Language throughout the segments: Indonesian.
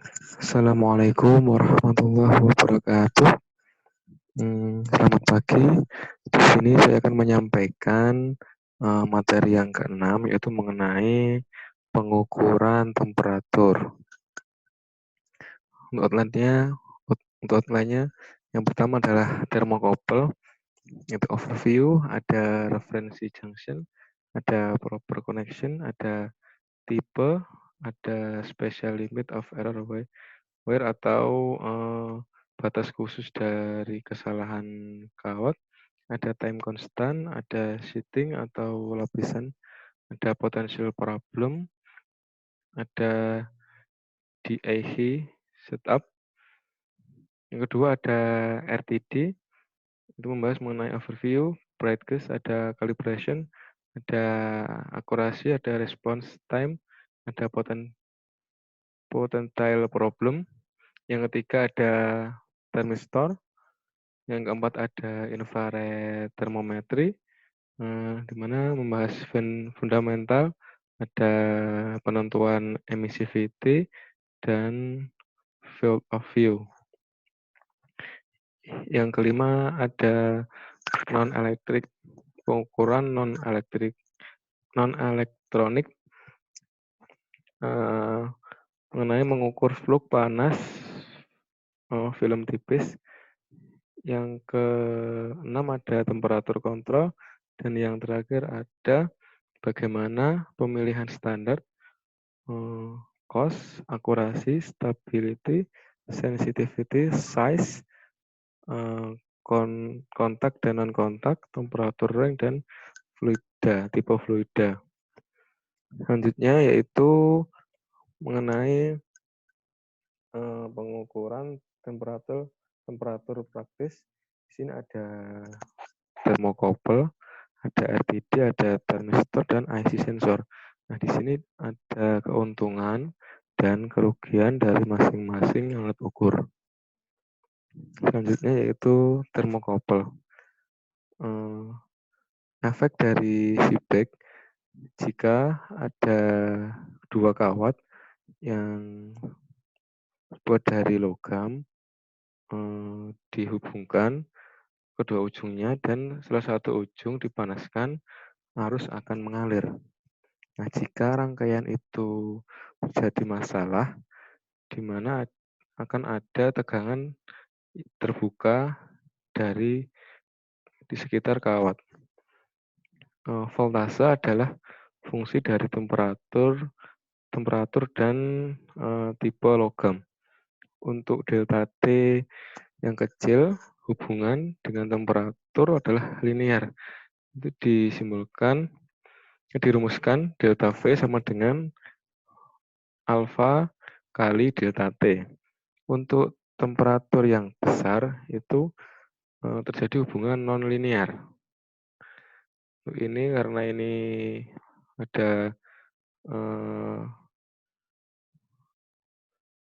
Assalamualaikum warahmatullahi wabarakatuh. Selamat pagi. Di sini saya akan menyampaikan materi yang keenam, yaitu mengenai pengukuran temperatur. Untuk outline-nya, yang pertama adalah thermocouple, yaitu overview, ada referensi junction, ada proper connection, ada tipe, ada special limit of error where atau batas khusus dari kesalahan kawat, ada time constant, ada shitting atau lapisan, ada potential problem, ada DAH setup. Yang kedua ada RTD, itu membahas mengenai overview, bright gauge, ada calibration, ada akurasi, ada response time, ada potential problem. Yang ketiga ada thermistor. Yang keempat ada infrared thermometry, di mana membahas fundamental, ada penentuan emissivity, dan field of view. Yang kelima ada non-elektrik, pengukuran non-elektronik, mengenai mengukur flux panas film tipis. Yang keenam ada temperatur kontrol, dan yang terakhir ada bagaimana pemilihan standar, cost, akurasi, stability, sensitivity, size, kontak dan non-kontak, temperatur range, dan fluida, tipe fluida. Selanjutnya yaitu mengenai pengukuran temperatur praktis. Di sini ada thermocouple, ada RTD, ada thermistor, dan IC sensor. Nah, di sini ada keuntungan dan kerugian dari masing-masing alat ukur. Selanjutnya yaitu thermocouple. Efek dari feedback jika ada dua kawat yang terbuat dari logam dihubungkan kedua ujungnya, dan salah satu ujung dipanaskan, arus akan mengalir. Nah, jika rangkaian itu terjadi masalah, di mana akan ada tegangan terbuka di sekitar kawat. Voltase adalah fungsi dari temperatur dan tipe logam. Untuk delta T yang kecil, hubungan dengan temperatur adalah linear. Itu dirumuskan delta V sama dengan alfa kali delta T. Untuk temperatur yang besar itu terjadi hubungan non-linear. Ini karena ini ada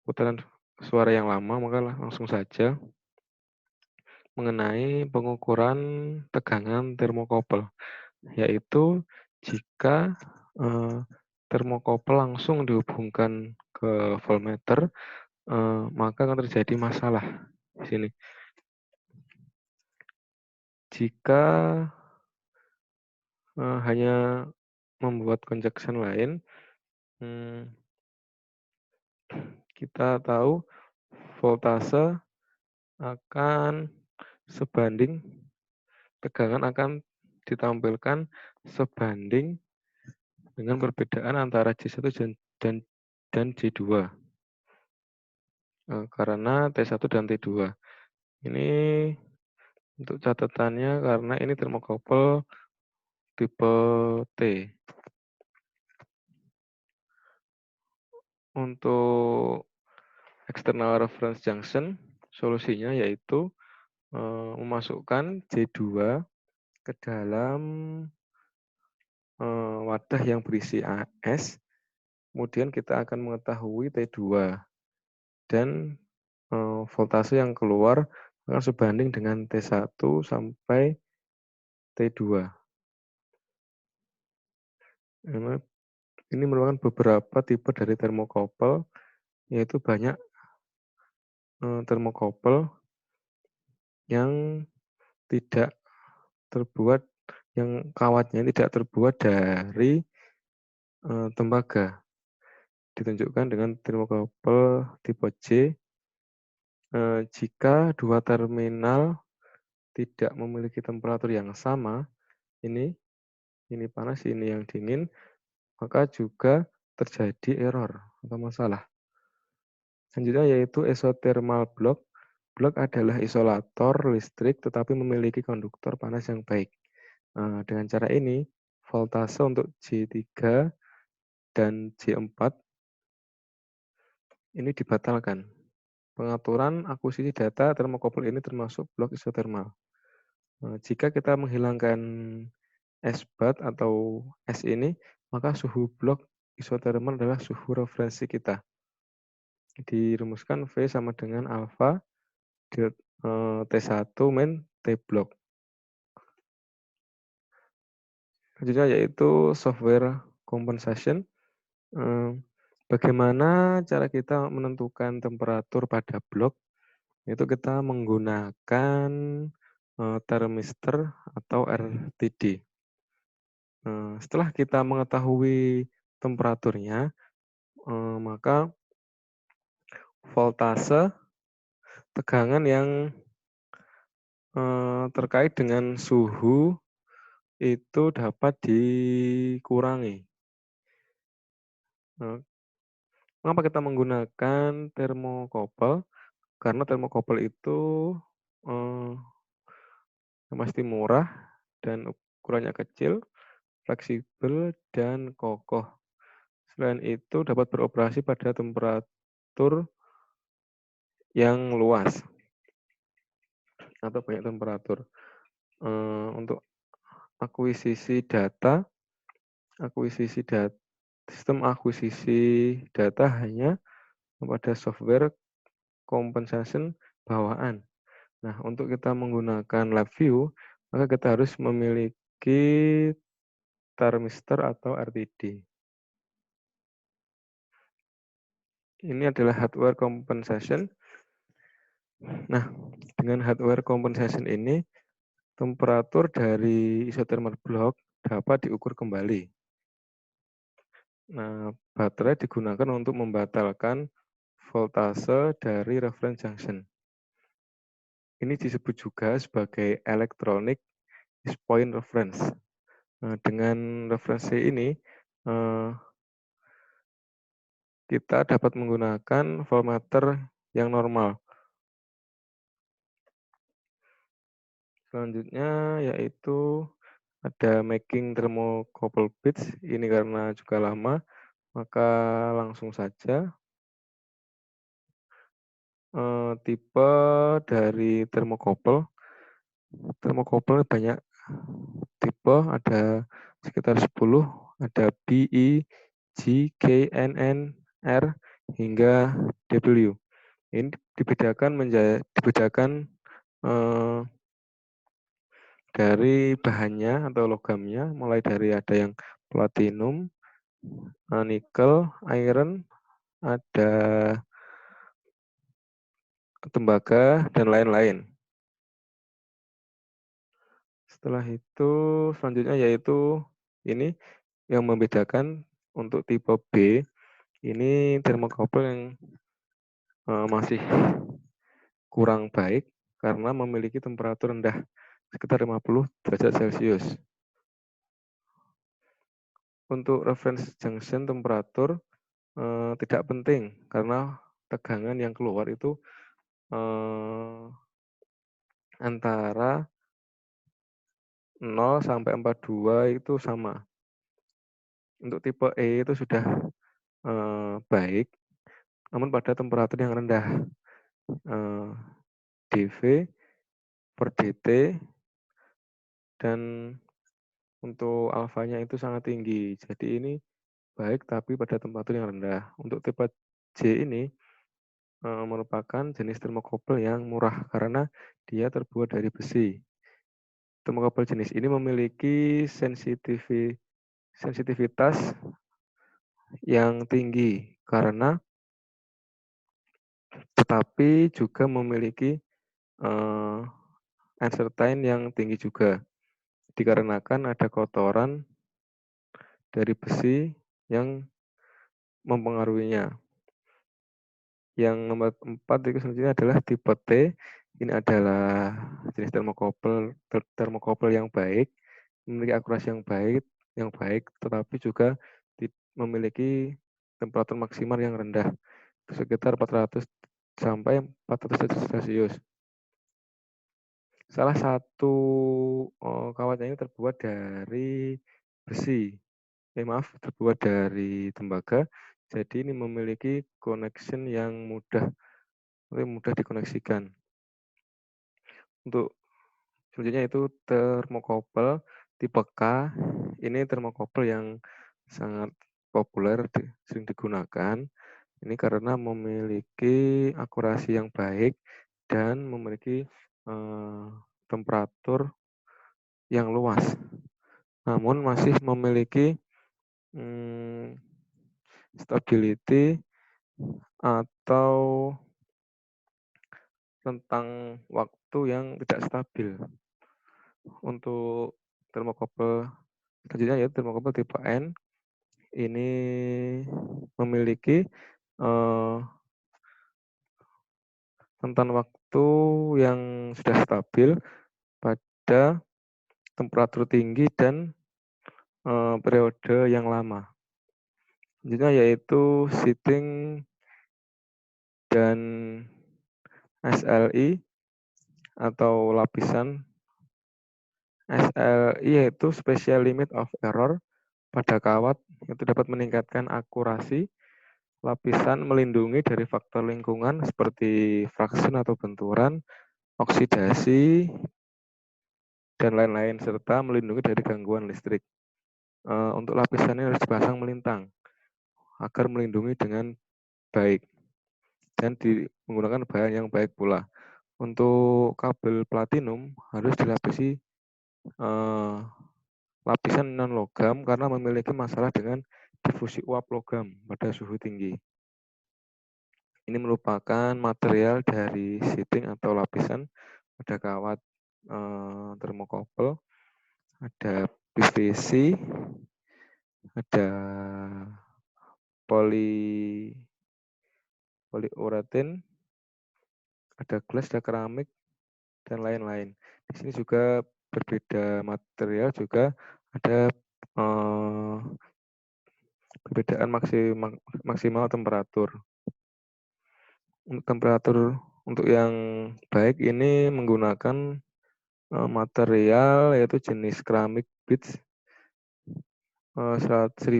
putaran suara yang lama, maka langsung saja mengenai pengukuran tegangan thermocouple, yaitu jika thermocouple langsung dihubungkan ke voltmeter, maka akan terjadi masalah di sini. Jika hanya membuat conjunction lain, kita tahu voltase akan sebanding, tegangan akan ditampilkan sebanding dengan perbedaan antara J1 dan J2. Karena T1 dan T2. Ini untuk catatannya karena ini thermocouple tipe T. Untuk external reference junction, solusinya yaitu memasukkan J2 ke dalam wadah yang berisi AS, kemudian kita akan mengetahui T2, dan voltase yang keluar akan sebanding dengan T1 sampai T2. Ini merupakan beberapa tipe dari thermocouple, yaitu banyak termokopel yang tidak terbuat yang kawatnya tidak terbuat dari, tembaga. Ditunjukkan dengan termokopel tipe J, jika dua terminal tidak memiliki temperatur yang sama, ini panas, ini yang dingin, maka juga terjadi error atau masalah. Selanjutnya yaitu isothermal block. Block adalah isolator listrik tetapi memiliki konduktor panas yang baik. Dengan cara ini, voltase untuk J3 dan J4 ini dibatalkan. Pengaturan akuisisi data termokopel ini termasuk blok isothermal. Jika kita menghilangkan S-bat atau S ini, maka suhu blok isothermal adalah suhu referensi kita. Dirumuskan V sama dengan alfa T1 min T block. Selanjutnya yaitu software compensation. Bagaimana cara kita menentukan temperatur pada blok? Itu kita menggunakan termistor atau RTD. Setelah kita mengetahui temperaturnya, maka voltase, tegangan yang terkait dengan suhu itu dapat dikurangi. Mengapa kita menggunakan termokopel? Karena termokopel itu pasti murah dan ukurannya kecil, fleksibel, dan kokoh. Selain itu dapat beroperasi pada temperatur yang luas atau banyak temperatur. Untuk akuisisi data, sistem akuisisi data hanya pada software compensation bawaan. Nah, untuk kita menggunakan LabVIEW, maka kita harus memiliki termistor atau RTD. Ini adalah hardware compensation. Nah, dengan hardware compensation ini, temperatur dari isothermal block dapat diukur kembali. Nah, baterai digunakan untuk membatalkan voltase dari reference junction. Ini disebut juga sebagai electronic point reference. Dengan referensi ini, kita dapat menggunakan voltmeter yang normal. Selanjutnya yaitu ada making thermocouple bits. Ini karena juga lama, maka langsung saja. Tipe dari thermocouple. Thermocouple banyak tipe, ada sekitar 10, ada B, E, G, K, N, N, R, hingga W. Ini dibedakan dari bahannya atau logamnya, mulai dari ada yang platinum, nikel, iron, ada tembaga, dan lain-lain. Setelah itu, selanjutnya yaitu ini yang membedakan untuk tipe B, ini thermocouple yang masih kurang baik karena memiliki temperatur rendah sekitar 50 derajat Celcius. Untuk reference junction temperatur tidak penting karena tegangan yang keluar itu antara 0 sampai 42 itu sama. Untuk tipe E itu sudah baik, namun pada temperatur yang rendah, dV per dt, dan untuk alfanya itu sangat tinggi. Jadi ini baik tapi pada temperatur yang rendah. Untuk tipe J ini merupakan jenis termokouple yang murah karena dia terbuat dari besi. Termokouple jenis ini memiliki sensitivitas yang tinggi karena tetapi juga memiliki eh, uncertain yang tinggi juga, dikarenakan ada kotoran dari besi yang mempengaruhinya. Yang nomor 4 itu selanjutnya adalah tipe T. Ini adalah jenis termokopel yang baik, memiliki akurasi yang baik, tetapi juga memiliki temperatur maksimal yang rendah, sekitar 400 sampai 400 derajat Celcius. Salah satu kawatnya ini terbuat dari besi. Maaf, terbuat dari tembaga. Jadi ini memiliki connection yang mudah dikoneksikan. Untuk selanjutnya itu termokopel tipe K. Ini termokopel yang sangat populer, sering digunakan. Ini karena memiliki akurasi yang baik dan memiliki temperatur yang luas. Namun masih memiliki stability atau tentang waktu yang tidak stabil. Untuk termokopel selanjutnya yaitu termokopel tipe N. Ini memiliki rentan waktu yang sudah stabil pada temperatur tinggi dan periode yang lama. Selanjutnya yaitu seating dan SLI atau lapisan. SLI yaitu Special Limit of Error pada kawat, itu dapat meningkatkan akurasi. Lapisan melindungi dari faktor lingkungan seperti fraction atau benturan, oksidasi, dan lain-lain, serta melindungi dari gangguan listrik. Untuk lapisan ini harus dipasang melintang agar melindungi dengan baik dan menggunakan bahan yang baik pula. Untuk kabel platinum harus dilapisi lapisan non logam karena memiliki masalah dengan difusi uap logam pada suhu tinggi. Ini merupakan material dari sheeting atau lapisan pada kawat termokopel. Ada PVC, ada poliuretin, ada glass, ada keramik, dan lain-lain. Di sini juga berbeda material, juga ada perbedaan maksimal temperatur. Untuk temperatur untuk yang baik ini menggunakan material yaitu jenis keramik beads 1100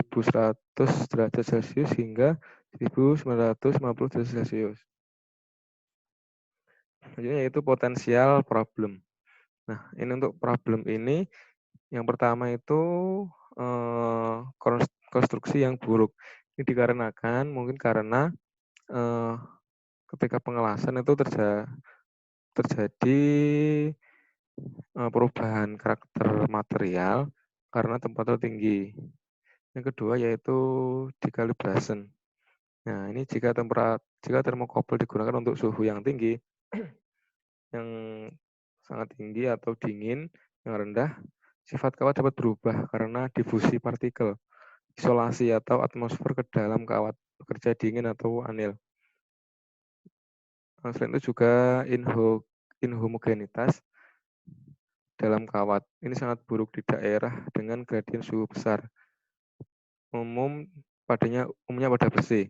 derajat Celcius hingga 1950 derajat Celcius. Selanjutnya yaitu potensial problem. Nah, ini untuk problem ini yang pertama itu konstruksi yang buruk. Ini dikarenakan mungkin karena ketika pengelasan itu terjadi perubahan karakter material karena temperatur tinggi. Yang kedua yaitu decalibration. Nah, ini jika termokopel digunakan untuk suhu yang tinggi, yang sangat tinggi atau dingin, yang rendah, sifat kawat dapat berubah karena difusi partikel, isolasi atau atmosfer ke dalam kawat, bekerja dingin atau anil. Selain itu juga inhomogenitas dalam kawat. Ini sangat buruk di daerah dengan gradien suhu besar. Umumnya pada besi.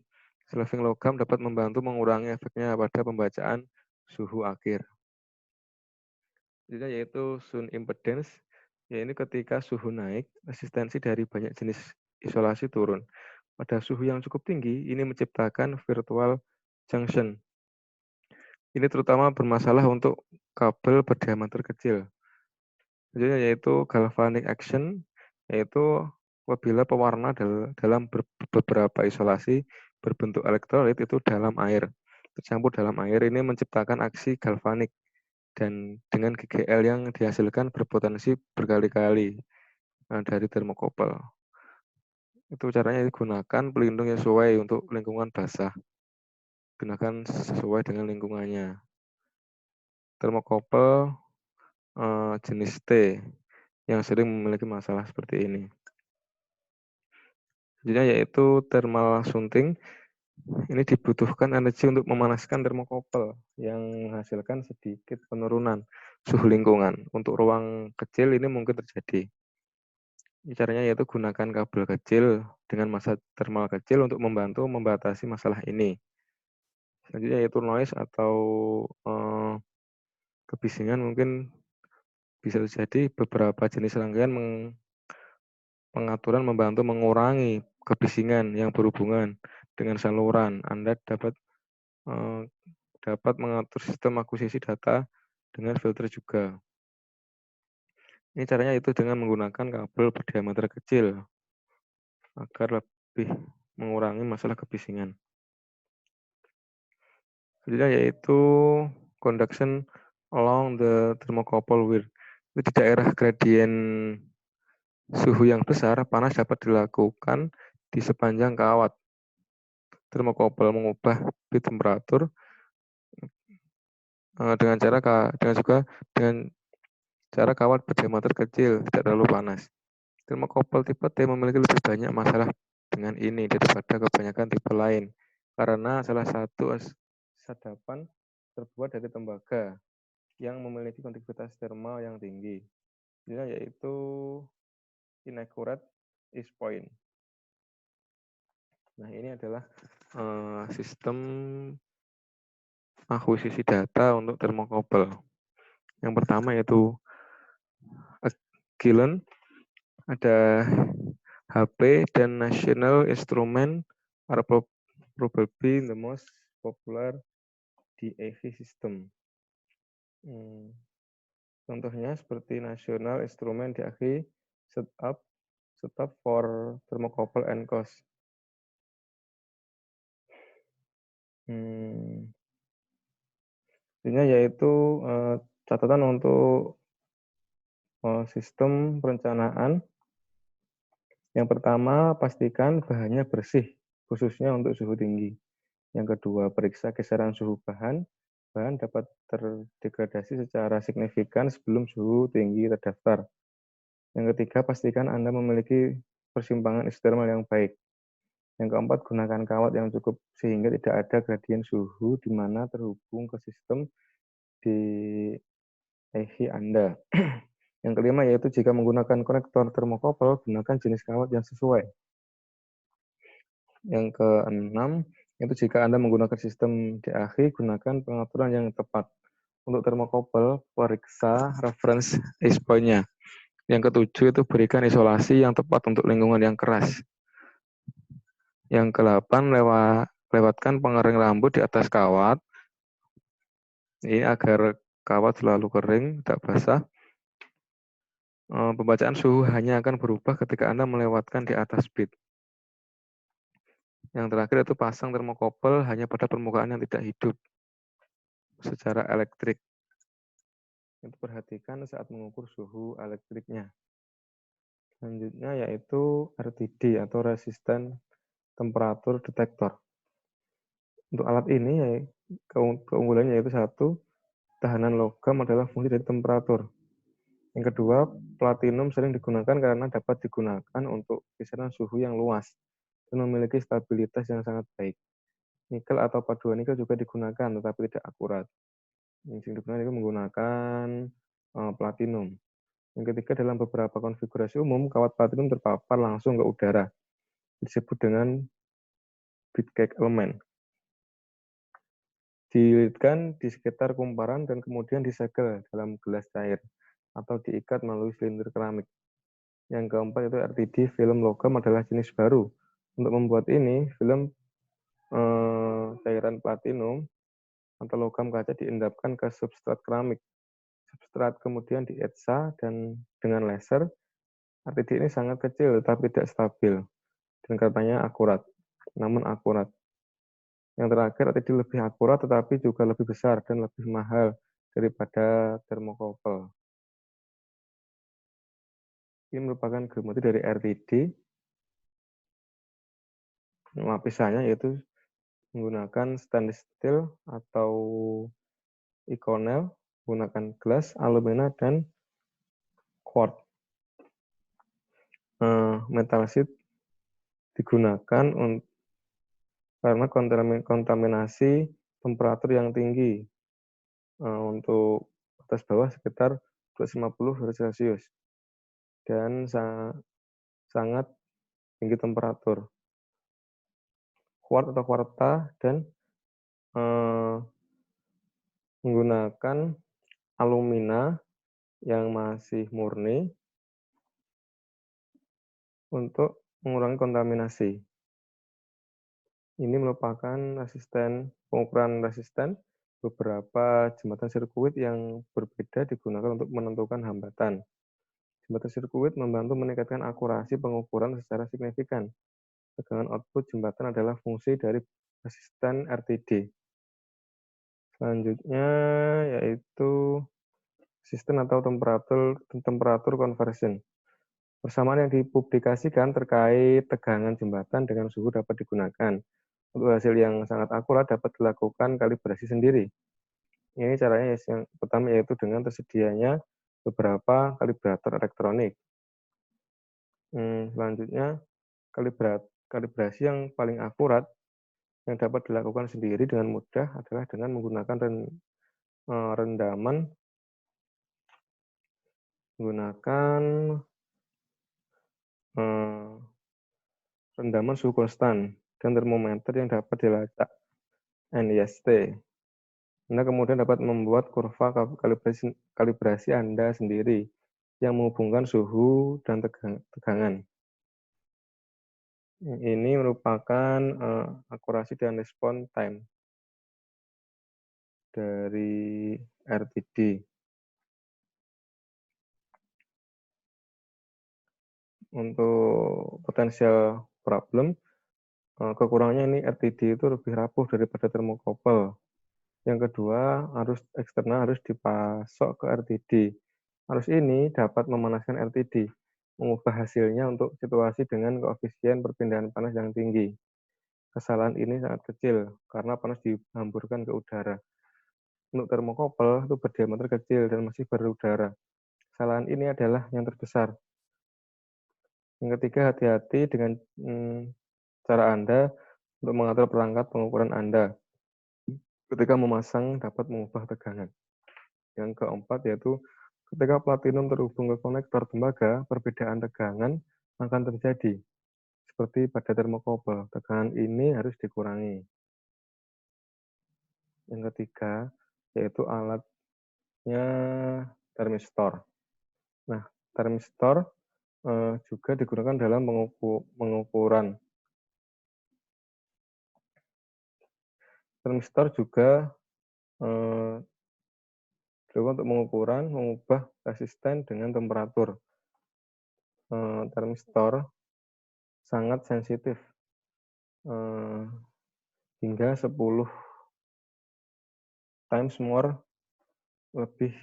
Slaving logam dapat membantu mengurangi efeknya pada pembacaan suhu akhir. Jadi yaitu sun impedance, yaitu ketika suhu naik, resistensi dari banyak jenis isolasi turun. Pada suhu yang cukup tinggi, ini menciptakan virtual junction. Ini terutama bermasalah untuk kabel berdiameter kecil. Selanjutnya yaitu galvanic action, yaitu apabila pewarna dalam beberapa isolasi berbentuk elektrolit itu dalam air, tercampur dalam air, ini menciptakan aksi galvanik dan dengan GGL yang dihasilkan berpotensi berkali-kali dari termokopel. Itu caranya digunakan pelindung yang sesuai untuk lingkungan basah. gunakan sesuai dengan lingkungannya. Termokopel jenis T yang sering memiliki masalah seperti ini. Selanjutnya yaitu thermal shunting. Ini dibutuhkan energi untuk memanaskan termokopel yang menghasilkan sedikit penurunan suhu lingkungan. Untuk ruang kecil ini mungkin terjadi. Caranya yaitu gunakan kabel kecil dengan massa thermal kecil untuk membantu membatasi masalah ini. Selanjutnya yaitu noise atau kebisingan mungkin bisa terjadi beberapa jenis rangkaian pengaturan membantu mengurangi kebisingan yang berhubungan dengan saluran. Anda dapat mengatur sistem akuisisi data dengan filter juga. Ini caranya itu dengan menggunakan kabel berdiameter kecil agar lebih mengurangi masalah kebisingan. Selanjutnya yaitu conduction along the thermocouple weir. Di daerah gradien suhu yang besar, panas dapat dilakukan di sepanjang kawat. Thermocouple mengubah bit temperatur dengan cara kawat berdiameter kecil, tidak terlalu panas. Thermocouple tipe T memiliki lebih banyak masalah dengan ini daripada kebanyakan tipe lain, karena salah satu sadapan terbuat dari tembaga yang memiliki konduktivitas thermal yang tinggi, yaitu inaccurate is point. Nah, ini adalah sistem akuisisi data untuk thermocouple. Yang pertama yaitu Gillen, ada HP dan National Instrument are probably the most popular DAV system. Contohnya seperti National Instrument DAV setup for thermocouple and cost. Intinya yaitu catatan untuk sistem perencanaan. Yang pertama, pastikan bahannya bersih, khususnya untuk suhu tinggi. Yang kedua, periksa kisaran suhu bahan. Bahan dapat terdegradasi secara signifikan sebelum suhu tinggi terdaftar. Yang ketiga, pastikan Anda memiliki persimpangan isotermal yang baik. Yang keempat, gunakan kawat yang cukup sehingga tidak ada gradien suhu di mana terhubung ke sistem di EHI Anda. Yang kelima yaitu jika menggunakan konektor termokouple, gunakan jenis kawat yang sesuai. Yang keenam, itu jika Anda menggunakan sistem DAV, gunakan pengaturan yang tepat. Untuk termokouple, periksa reference base point-nya. Yang ketujuh itu berikan isolasi yang tepat untuk lingkungan yang keras. Yang kedelapan, lewatkan pengering rambut di atas kawat. Ini agar kawat selalu kering, tidak basah. Pembacaan suhu hanya akan berubah ketika Anda melewatkan di atas bit. Yang terakhir itu pasang termokouple hanya pada permukaan yang tidak hidup secara elektrik. Itu perhatikan saat mengukur suhu elektriknya. Selanjutnya yaitu RTD atau Resistant Temperature Detector. Untuk alat ini keunggulannya yaitu satu, tahanan logam adalah fungsi dari temperatur. Yang kedua, platinum sering digunakan karena dapat digunakan untuk kisaran suhu yang luas dan memiliki stabilitas yang sangat baik. Nikel atau paduan nikel juga digunakan, tetapi tidak akurat. Yang digunakan itu menggunakan platinum. Yang ketiga, dalam beberapa konfigurasi umum, kawat platinum terpapar langsung ke udara. Disebut dengan bit cake element. Dililitkan di sekitar kumparan dan kemudian disegel dalam gelas cair atau diikat melalui silinder keramik. Yang keempat itu RTD film logam adalah jenis baru. Untuk membuat ini, film cairan platinum atau logam kaca diendapkan ke substrat keramik. Substrat kemudian dietsa dan dengan laser. RTD ini sangat kecil tetapi tidak stabil dan katanya akurat, namun akurat. Yang terakhir, RTD lebih akurat tetapi juga lebih besar dan lebih mahal daripada termokouple. Ini merupakan geometri dari RTD. Lapisannya yaitu menggunakan stainless steel atau Inconel, menggunakan gelas, alumina, dan quartz. Metal sheet digunakan karena kontaminasi temperatur yang tinggi, untuk batas bawah sekitar 250 derajat Celcius dan sangat tinggi temperatur. Quartz atau kwarta dan menggunakan alumina yang masih murni untuk mengurangi kontaminasi. Ini merupakan pengukuran resisten beberapa jembatan sirkuit yang berbeda digunakan untuk menentukan hambatan. Jembatan sirkuit membantu meningkatkan akurasi pengukuran secara signifikan. Tegangan output jembatan adalah fungsi dari resisten RTD. Selanjutnya yaitu resisten atau temperatur conversion. Persamaan yang dipublikasikan terkait tegangan jembatan dengan suhu dapat digunakan. Untuk hasil yang sangat akurat dapat dilakukan kalibrasi sendiri. Ini caranya yang pertama yaitu dengan tersedianya beberapa kalibrator elektronik. Selanjutnya kalibrasi yang paling akurat yang dapat dilakukan sendiri dengan mudah adalah dengan menggunakan rendaman suhu konstan dan termometer yang dapat dilacak NIST. Anda kemudian dapat membuat kurva kalibrasi Anda sendiri yang menghubungkan suhu dan tegangan. Ini merupakan akurasi dan respon time dari RTD. Untuk potensial problem, kekurangannya ini RTD itu lebih rapuh daripada termokopel. Yang kedua, arus eksternal harus dipasok ke RTD. Arus ini dapat memanaskan RTD, mengubah hasilnya untuk situasi dengan koefisien perpindahan panas yang tinggi. Kesalahan ini sangat kecil karena panas dihamburkan ke udara. Untuk termokopel itu berdiameter kecil dan masih berudara. Kesalahan ini adalah yang terbesar. Yang ketiga, hati-hati dengan cara Anda untuk mengatur perangkat pengukuran Anda. Ketika memasang dapat mengubah tegangan. Yang keempat yaitu ketika platinum terhubung ke konektor tembaga, perbedaan tegangan akan terjadi. Seperti pada termokopel, tegangan ini harus dikurangi. Yang ketiga yaitu alatnya termistor. Nah, termistor juga digunakan dalam pengukuran. Termistor juga untuk mengubah resisten dengan temperatur. Termistor sangat sensitif, hingga 10 times more lebih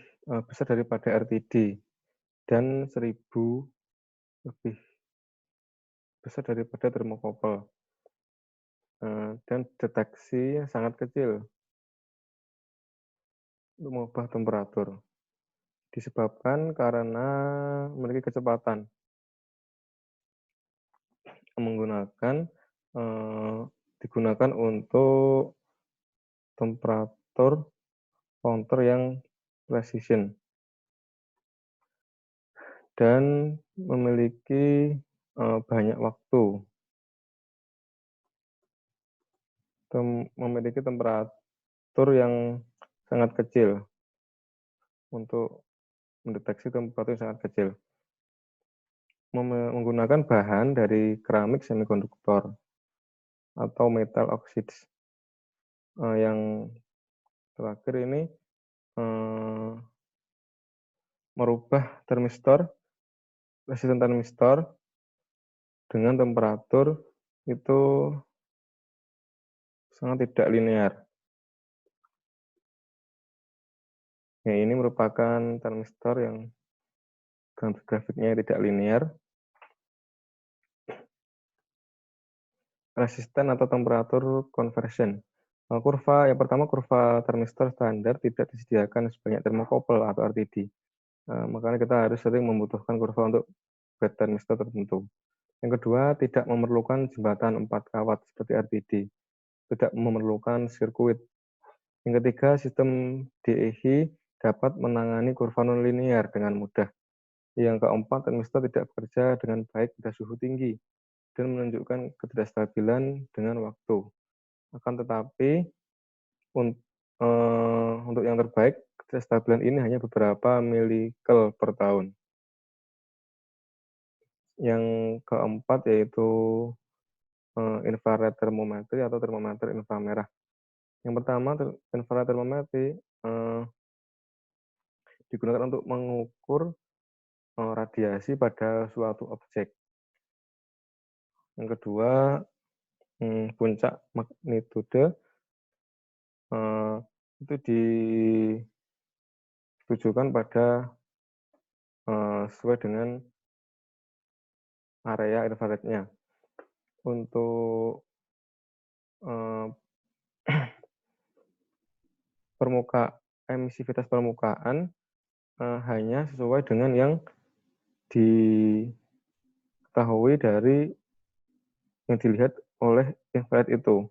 besar daripada RTD dan 1000 lebih besar daripada termokopel. Dan deteksi sangat kecil untuk mengubah temperatur. Disebabkan karena memiliki kecepatan digunakan untuk temperatur counter yang precision dan memiliki banyak waktu, memiliki temperatur yang sangat kecil untuk mendeteksi temperatur yang sangat kecil. Menggunakan bahan dari keramik semikonduktor atau metal oxides. Yang terakhir ini merubah resisten termistor dengan temperatur itu sangat tidak linear. Ya, ini merupakan termistor yang grafiknya tidak linear. resisten atau temperatur conversion. Kurva yang pertama, kurva termistor standar tidak disediakan sebanyak termokouple atau RTD. Makanya kita harus sering membutuhkan kurva untuk bed termistor tertentu. Yang kedua, tidak memerlukan jembatan 4 kawat seperti RTD. Tidak memerlukan sirkuit. Yang ketiga, sistem DEHI dapat menangani kurva nonlinear dengan mudah. Yang keempat, termistor tidak bekerja dengan baik pada suhu tinggi dan menunjukkan ketidakstabilan dengan waktu. Akan tetapi, untuk yang terbaik, ketidakstabilan ini hanya beberapa milikel per tahun. Yang keempat yaitu infrared thermometry atau termometer inframerah. Yang pertama, infrared thermometry digunakan untuk mengukur radiasi pada suatu objek. Yang kedua, puncak magnitude itu ditujukan pada sesuai dengan area infrarednya. Untuk emisivitas permukaan hanya sesuai dengan yang diketahui dari yang dilihat oleh infrared itu.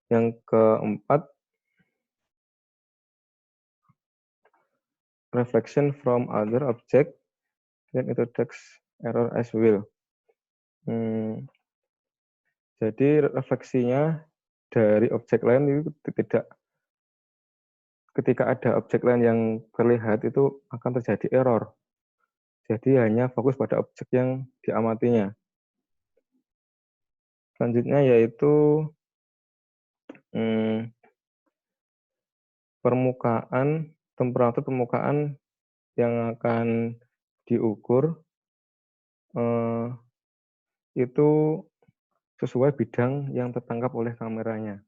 Yang keempat, reflection from other object yang introduce error as well. Jadi refleksinya dari objek lain itu tidak, ketika ada objek lain yang terlihat itu akan terjadi error. Jadi hanya fokus pada objek yang diamatinya. Selanjutnya yaitu temperatur permukaan yang akan diukur itu sesuai bidang yang tertangkap oleh kameranya.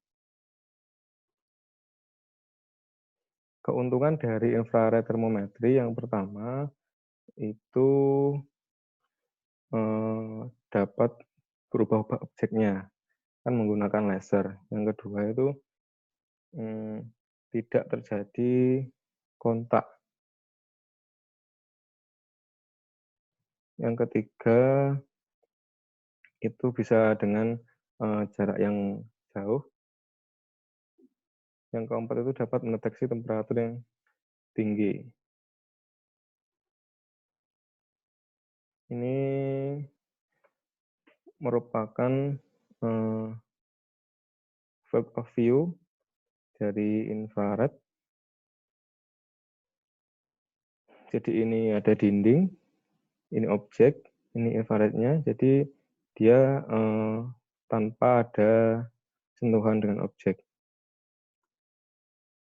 Keuntungan dari infrared thermometry yang pertama itu dapat berubah-ubah objeknya, kan menggunakan laser. Yang kedua itu tidak terjadi kontak. Yang ketiga itu bisa dengan jarak yang jauh. Yang keempat itu dapat mendeteksi temperatur yang tinggi. Ini merupakan field of view dari infrared. Jadi ini ada dinding, ini objek, ini infrarednya. Jadi dia tanpa ada sentuhan dengan objek.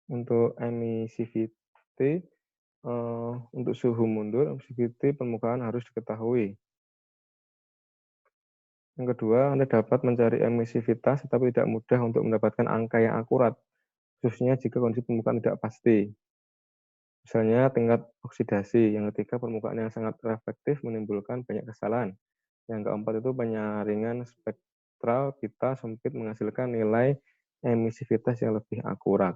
Untuk emissivity, untuk suhu mundur, emissivity permukaan harus diketahui. Yang kedua, Anda dapat mencari emissivitas, tetapi tidak mudah untuk mendapatkan angka yang akurat, khususnya jika kondisi permukaan tidak pasti. Misalnya tingkat oksidasi. Yang ketiga, permukaan yang sangat reflektif menimbulkan banyak kesalahan. Yang keempat itu penyaringan spektral pita sempit menghasilkan nilai emisivitas yang lebih akurat.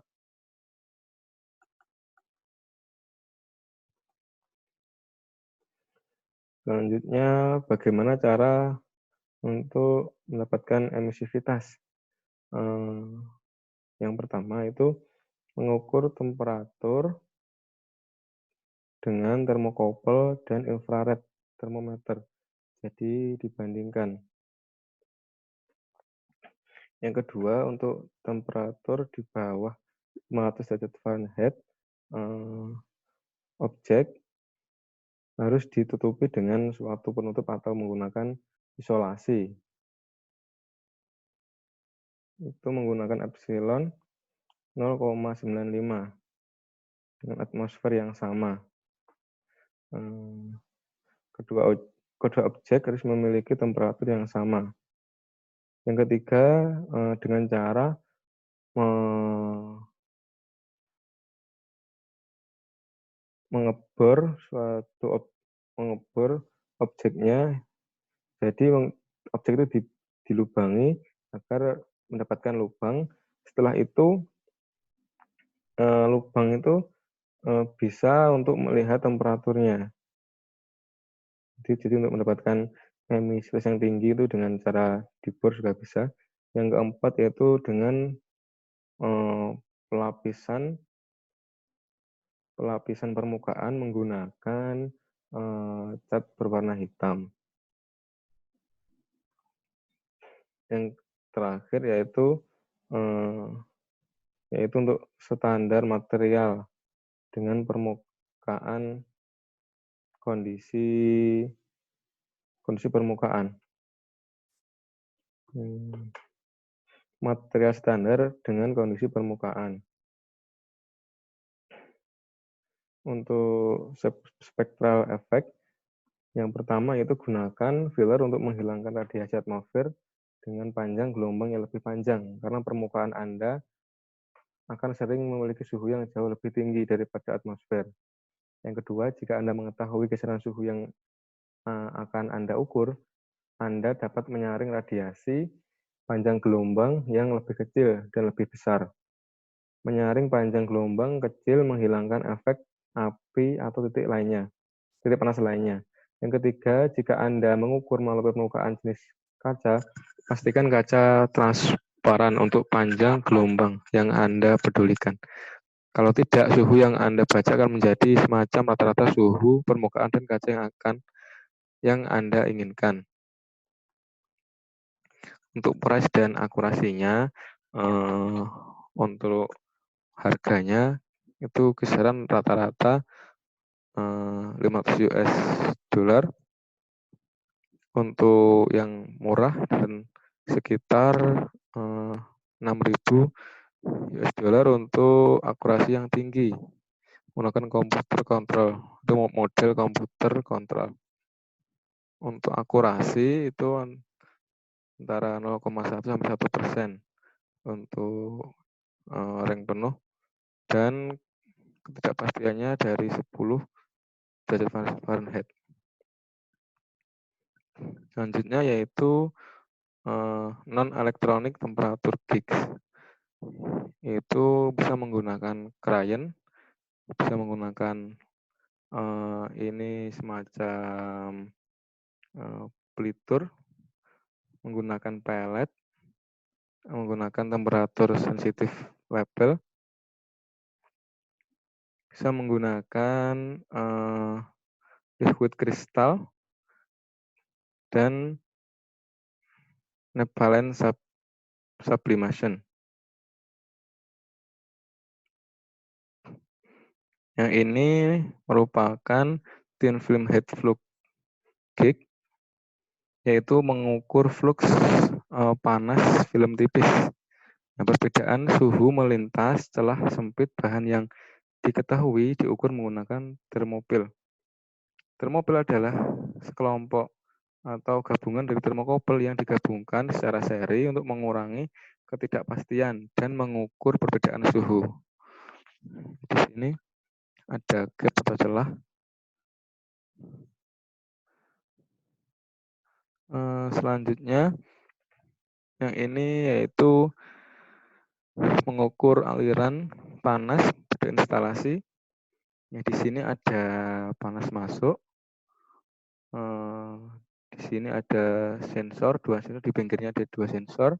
Selanjutnya, bagaimana cara untuk mendapatkan emisivitas? Yang pertama itu mengukur temperatur dengan termokouple dan infrared thermometer. Jadi dibandingkan. Yang kedua, untuk temperatur di bawah 500 derajat Fahrenheit, objek harus ditutupi dengan suatu penutup atau menggunakan isolasi. Itu menggunakan epsilon 0,95 dengan atmosfer yang sama. Kedua objek harus memiliki temperatur yang sama. Yang ketiga, dengan cara mengebor objeknya Jadi objek itu dilubangi agar mendapatkan lubang. Setelah itu lubang itu bisa untuk melihat temperaturnya. Jadi untuk mendapatkan emisi yang tinggi itu dengan cara dibor juga bisa. Yang keempat yaitu dengan pelapisan permukaan menggunakan cat berwarna hitam. Yang terakhir yaitu untuk standar material dengan permukaan kondisi permukaan. Material standar dengan kondisi permukaan. Untuk spectral effect, yang pertama yaitu gunakan filler untuk menghilangkan radiasi atmosfer dengan panjang gelombang yang lebih panjang, karena permukaan Anda akan sering memiliki suhu yang jauh lebih tinggi daripada atmosfer. Yang kedua, jika Anda mengetahui kisaran suhu yang akan Anda ukur, Anda dapat menyaring radiasi panjang gelombang yang lebih kecil dan lebih besar. Menyaring panjang gelombang kecil menghilangkan efek api atau titik panas lainnya. Yang ketiga, jika Anda mengukur melalui permukaan jenis kaca, pastikan kaca transparan untuk panjang gelombang yang Anda pedulikan. Kalau tidak, suhu yang Anda baca akan menjadi semacam rata-rata suhu permukaan dan kaca yang Anda inginkan. Untuk price dan akurasinya, untuk harganya itu kisaran rata-rata 500 US dollar untuk yang murah dan sekitar 6.000 US dollar untuk akurasi yang tinggi menggunakan komputer kontrol, itu model komputer kontrol. Untuk akurasi itu antara 0,1 sampai 1% untuk rank penuh, dan ketidakpastiannya dari 10 derajat Fahrenheit. Selanjutnya yaitu non-electronic temperature gauge. Itu bisa menggunakan crayon, bisa menggunakan ini semacam pelitur, menggunakan pelet, menggunakan temperatur sensitif label, bisa menggunakan liquid crystal, dan Nephalene sublimation. Yang ini merupakan thin film head flux gauge, yaitu mengukur flux panas film tipis. Perbedaan suhu melintas celah sempit bahan yang diketahui diukur menggunakan termopil. Termopil adalah sekelompok atau gabungan dari termokopel yang digabungkan secara seri untuk mengurangi ketidakpastian dan mengukur perbedaan suhu. Di sini ada gap atau celah. Selanjutnya, yang ini yaitu mengukur aliran panas pada instalasi. Yang di sini ada panas masuk. Di sini ada sensor, 2 sensor, di pinggirnya ada 2 sensor.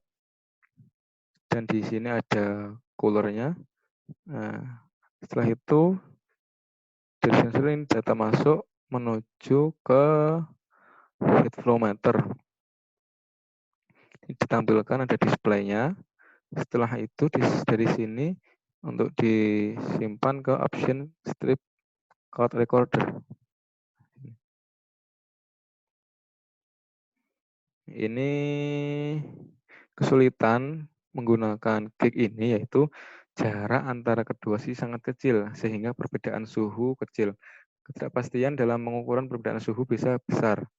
Dan di sini ada coolernya. Nah, setelah itu dari sensor ini data masuk menuju ke heat flow meter. Ditampilkan ada displaynya. Setelah itu dari sini untuk disimpan ke option strip code recorder. Ini kesulitan menggunakan gig ini yaitu jarak antara kedua sisi sangat kecil sehingga perbedaan suhu kecil. Ketidakpastian dalam pengukuran perbedaan suhu bisa besar.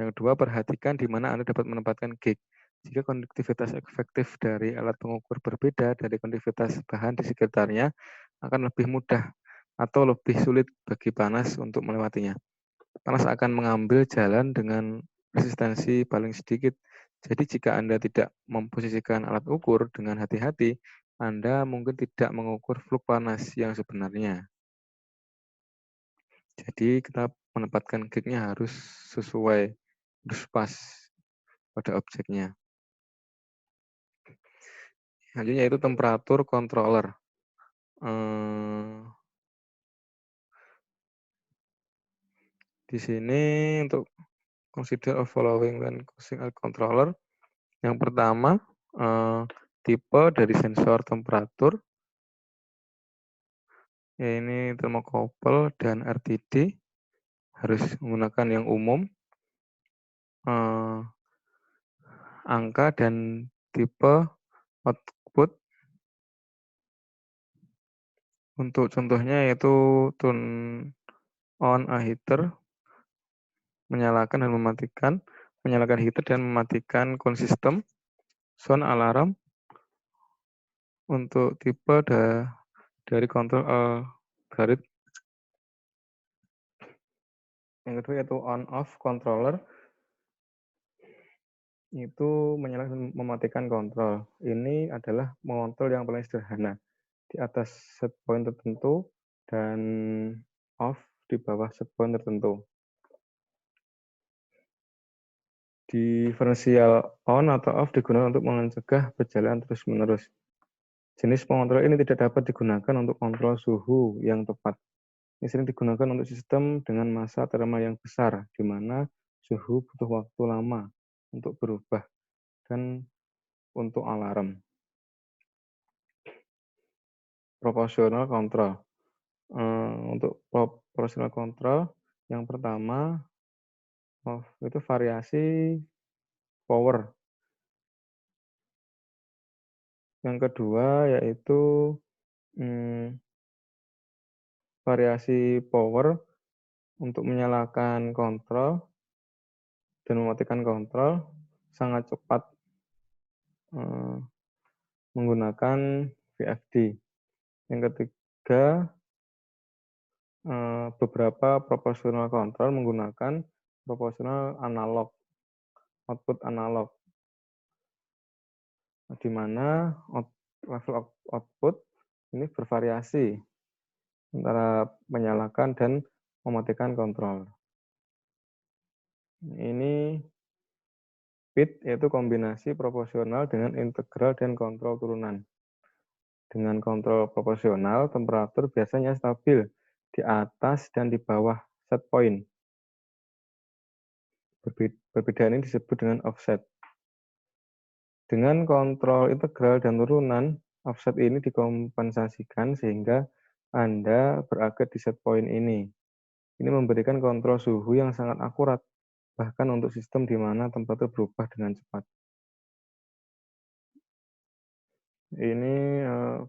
Yang kedua, perhatikan di mana Anda dapat menempatkan gig. Jika konduktivitas efektif dari alat pengukur berbeda dari konduktivitas bahan di sekitarnya, akan lebih mudah atau lebih sulit bagi panas untuk melewatinya. Panas akan mengambil jalan dengan resistensi paling sedikit. Jadi jika Anda tidak memposisikan alat ukur dengan hati-hati, Anda mungkin tidak mengukur fluk panas yang sebenarnya. Jadi kita menempatkan gignya harus sesuai, harus pas pada objeknya. Selanjutnya yaitu temperatur controller. Di sini untuk consider of following when using a controller. Yang pertama, tipe dari sensor temperatur, ini thermocouple dan RTD, harus menggunakan yang umum. Angka dan tipe output. Untuk contohnya yaitu turn on a heater, menyalakan dan mematikan, menyalakan heater dan mematikan konsistem, sound alarm. Untuk tipe dari kontrol garit. Yang kedua yaitu on off controller, itu menyalakan dan mematikan kontrol. Ini adalah mengontrol yang paling sederhana, di atas set point tertentu dan off di bawah set point tertentu. Diferensial on atau off digunakan untuk mencegah berjalan terus-menerus. Jenis pengontrol ini tidak dapat digunakan untuk kontrol suhu yang tepat. Ini sering digunakan untuk sistem dengan massa thermal yang besar, di mana suhu butuh waktu lama untuk berubah, dan untuk alarm. Proportional control. Untuk proportional control, yang pertama itu variasi power. Yang kedua yaitu variasi power untuk menyalakan kontrol dan mematikan kontrol sangat cepat menggunakan VFD. Yang ketiga, beberapa proportional control menggunakan proportional analog, output analog, di mana level output ini bervariasi antara menyalakan dan mematikan kontrol. Ini PID yaitu kombinasi proporsional dengan integral dan kontrol turunan. Dengan kontrol proporsional, temperatur biasanya stabil di atas dan di bawah set point. Perbedaan ini disebut dengan offset. Dengan kontrol integral dan turunan, offset ini dikompensasikan sehingga Anda berada di set point ini. Ini memberikan kontrol suhu yang sangat akurat, bahkan untuk sistem di mana temperatur berubah dengan cepat. Ini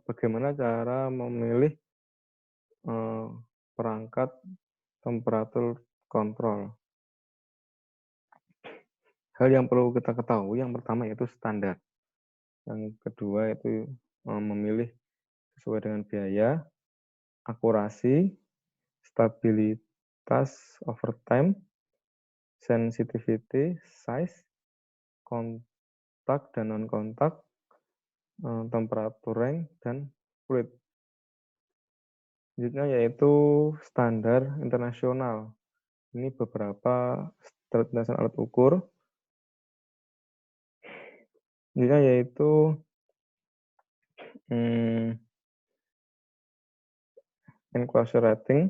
bagaimana cara memilih perangkat temperatur kontrol. Hal yang perlu kita ketahui, yang pertama yaitu standar. Yang kedua itu memilih sesuai dengan biaya, akurasi, stabilitas overtime, sensitivity, size, kontak dan non-kontak, temperatur range, dan fluid. Selanjutnya yaitu standar internasional. Ini beberapa standar alat ukur. Selanjutnya yaitu enclosure rating.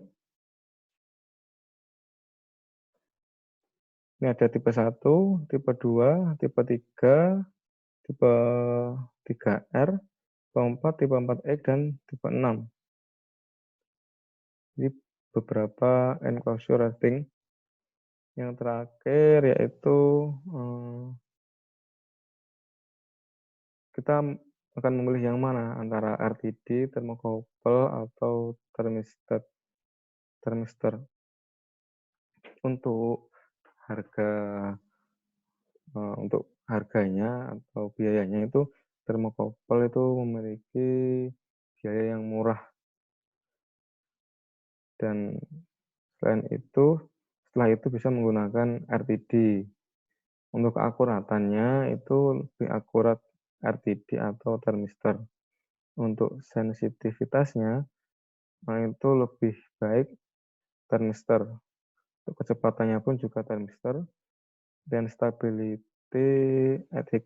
Ini ada tipe 1, tipe 2, tipe 3, tipe 3R, tipe 4, tipe 4X, dan tipe 6. Ini beberapa enclosure rating. Yang terakhir yaitu kita akan memilih yang mana antara RTD, thermocouple, atau thermistor. Untuk harganya atau biayanya itu thermocouple itu memiliki biaya yang murah, dan setelah itu bisa menggunakan RTD. Untuk keakuratannya itu lebih akurat RTD atau termistor. Untuk sensitivitasnya, itu lebih baik termistor. Untuk kecepatannya pun juga termistor dan stability etik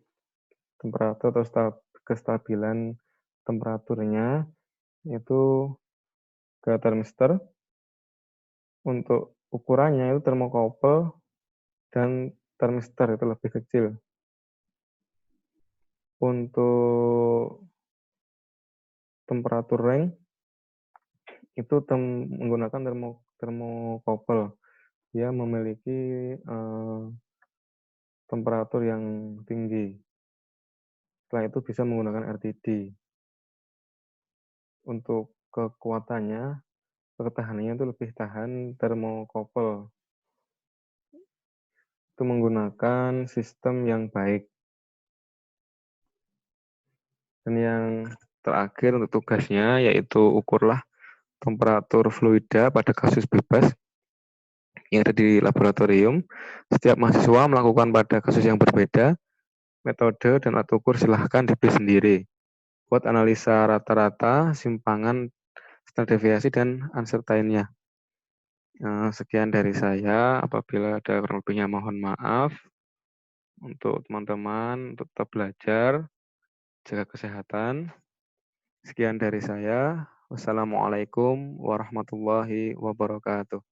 temperatur atau kestabilan temperaturnya itu ke termistor. Untuk ukurannya itu termokouple dan termistor itu lebih kecil. Untuk temperatur range itu menggunakan termokouple. Dia memiliki temperatur yang tinggi. Setelah itu bisa menggunakan RTD. Untuk kekuatannya, ketahanannya itu lebih tahan termokouple. Itu menggunakan sistem yang baik. Dan yang terakhir untuk tugasnya yaitu ukurlah temperatur fluida pada kasus bebas yang ada di laboratorium. Setiap mahasiswa melakukan pada kasus yang berbeda. Metode dan alat ukur silahkan dipilih sendiri. Buat analisa rata-rata, simpangan, standar deviasi, dan uncertainty-nya. Sekian dari saya. Apabila ada kurang lebihnya mohon maaf. Untuk teman-teman, untuk tetap belajar, jaga kesehatan. Sekian dari saya. Wassalamualaikum warahmatullahi wabarakatuh.